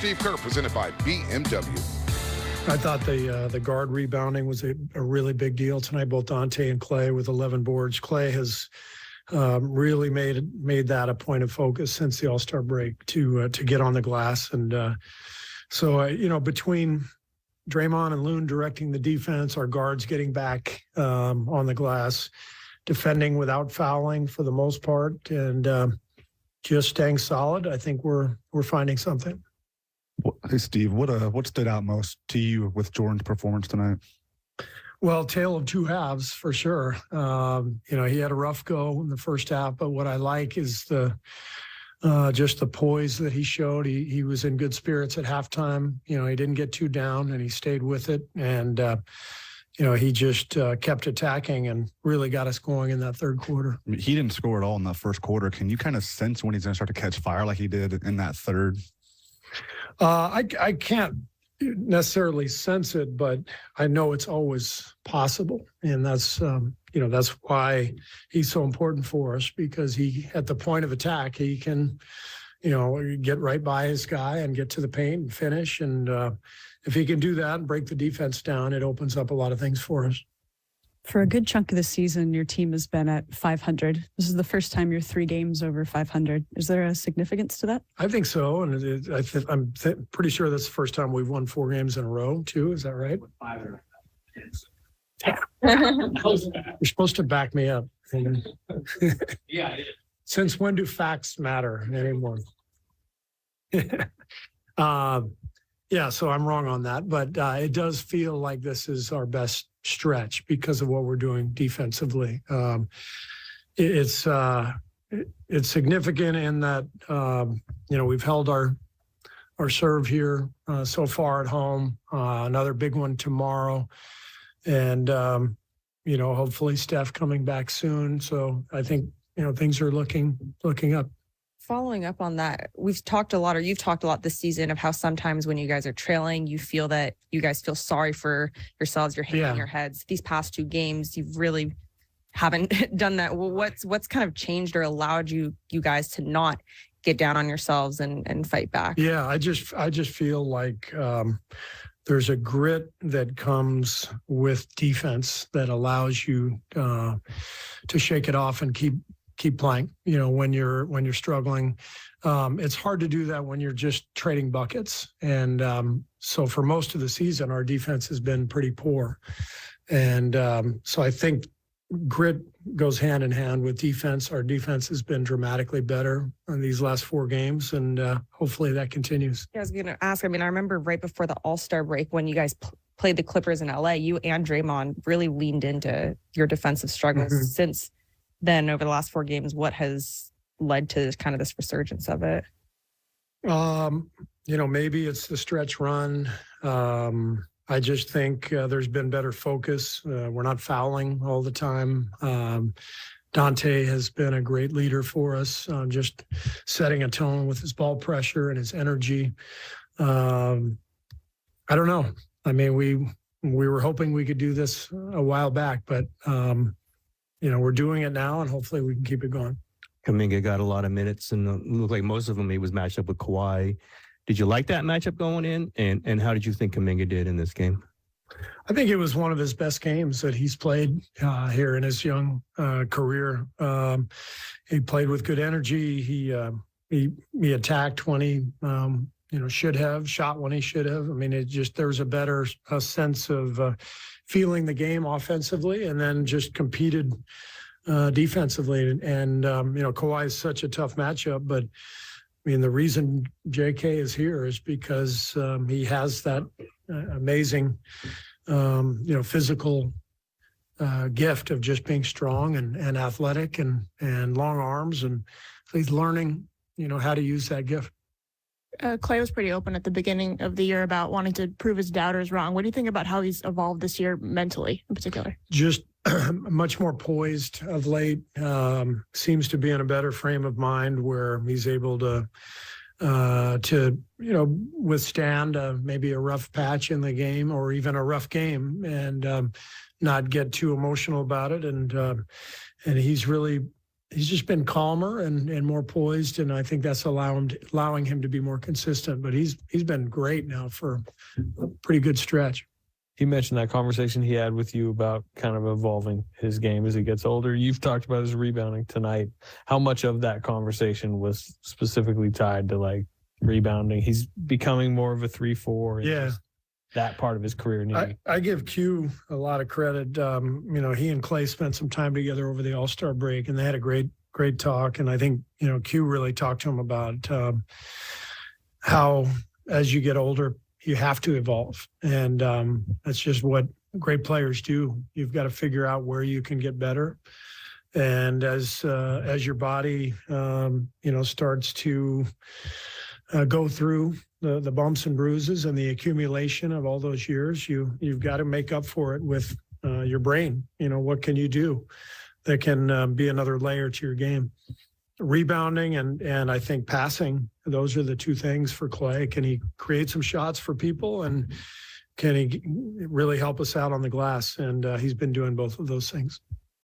Steve Kerr, presented by BMW. I thought the guard rebounding was a really big deal tonight, both Dante and Clay with 11 boards. Clay has really made that a point of focus since the All-Star break to get on the glass. And so between Draymond and Loon directing the defense, our guards getting back on the glass, defending without fouling for the most part, and just staying solid, I think we're finding something. Hey, Steve, what stood out most to you with Jordan's performance tonight? Well, tale of two halves for sure. He had a rough go in the first half, but what I like is just the poise that he showed. He was in good spirits at halftime. He didn't get too down, and he stayed with it. And he just kept attacking and really got us going in that third quarter. He didn't score at all in that first quarter. Can you kind of sense when he's going to start to catch fire like he did in that third? I can't necessarily sense it, but I know it's always possible. And that's why he's so important for us, because he, at the point of attack, he can, get right by his guy and get to the paint and finish. And if he can do that and break the defense down, it opens up a lot of things for us. For a good chunk of the season, your team has been at 500. This is the first time you're 3 games over 500. Is there a significance to that? I think so. And I'm pretty sure that's the first time we've won 4 games in a row, too. Is that right? 5. You're supposed to back me up. Yeah. Since when do facts matter anymore? So I'm wrong on that. But it does feel like this is our best stretch because of what we're doing defensively. It's significant in that we've held our serve here so far at home. Another big one tomorrow, and hopefully Steph coming back soon. So I think things are looking up. Following up on that, we've talked a lot, or you've talked a lot this season, of how sometimes when you guys are trailing, you feel that you guys feel sorry for yourselves. You're hanging your heads. These past 2 games, you really haven't done that. Well, what's kind of changed or allowed you guys to not get down on yourselves and fight back? Yeah, I just feel like there's a grit that comes with defense that allows you to shake it off and keep playing, when you're struggling. It's hard to do that when you're just trading buckets. And so for most of the season, our defense has been pretty poor. And so I think grit goes hand in hand with defense. Our defense has been dramatically better in these last 4 games, and hopefully that continues. I was going to ask, I remember right before the All-Star break when you guys played the Clippers in LA, you and Draymond really leaned into your defensive struggles. Mm-hmm. Since then, over the last 4 games, what has led to kind of this resurgence of it? Maybe it's the stretch run. I just think there's been better focus. We're not fouling all the time. Dante has been a great leader for us, just setting a tone with his ball pressure and his energy. I don't know. We were hoping we could do this a while back, but we're doing it now, and hopefully we can keep it going. Kuminga got a lot of minutes, and it looked like most of them he was matched up with Kawhi. Did you like that matchup going in? And how did you think Kuminga did in this game? I think it was one of his best games that he's played here in his young career. He played with good energy. He attacked when he should have, shot when he should have. There's a better sense of feeling the game offensively, and then just competed defensively. And Kawhi is such a tough matchup, but the reason JK is here is because he has that amazing, physical gift of just being strong and athletic and long arms, and he's learning, how to use that gift. Clay was pretty open at the beginning of the year about wanting to prove his doubters wrong. What do you think about how he's evolved this year mentally in particular? Just much more poised of late. Seems to be in a better frame of mind where he's able to withstand maybe a rough patch in the game or even a rough game and not get too emotional about it. And he's really he's just been calmer and more poised, and I think that's allowing him to be more consistent. But he's been great now for a pretty good stretch. He mentioned that conversation he had with you about kind of evolving his game as he gets older. You've talked about his rebounding tonight. How much of that conversation was specifically tied to like rebounding? He's becoming more of a 3-4. Yeah. That part of his career. I give Q a lot of credit. He and Clay spent some time together over the All-Star break, and they had a great talk. And I think, Q really talked to him about how as you get older, you have to evolve. And that's just what great players do. You've got to figure out where you can get better. And as your body, starts to go through the bumps and bruises and the accumulation of all those years, you've got to make up for it with your brain. What can you do that can be another layer to your game? Rebounding and I think passing, those are the two things for Clay. Can he create some shots for people, and can he really help us out on the glass? And he's been doing both of those things.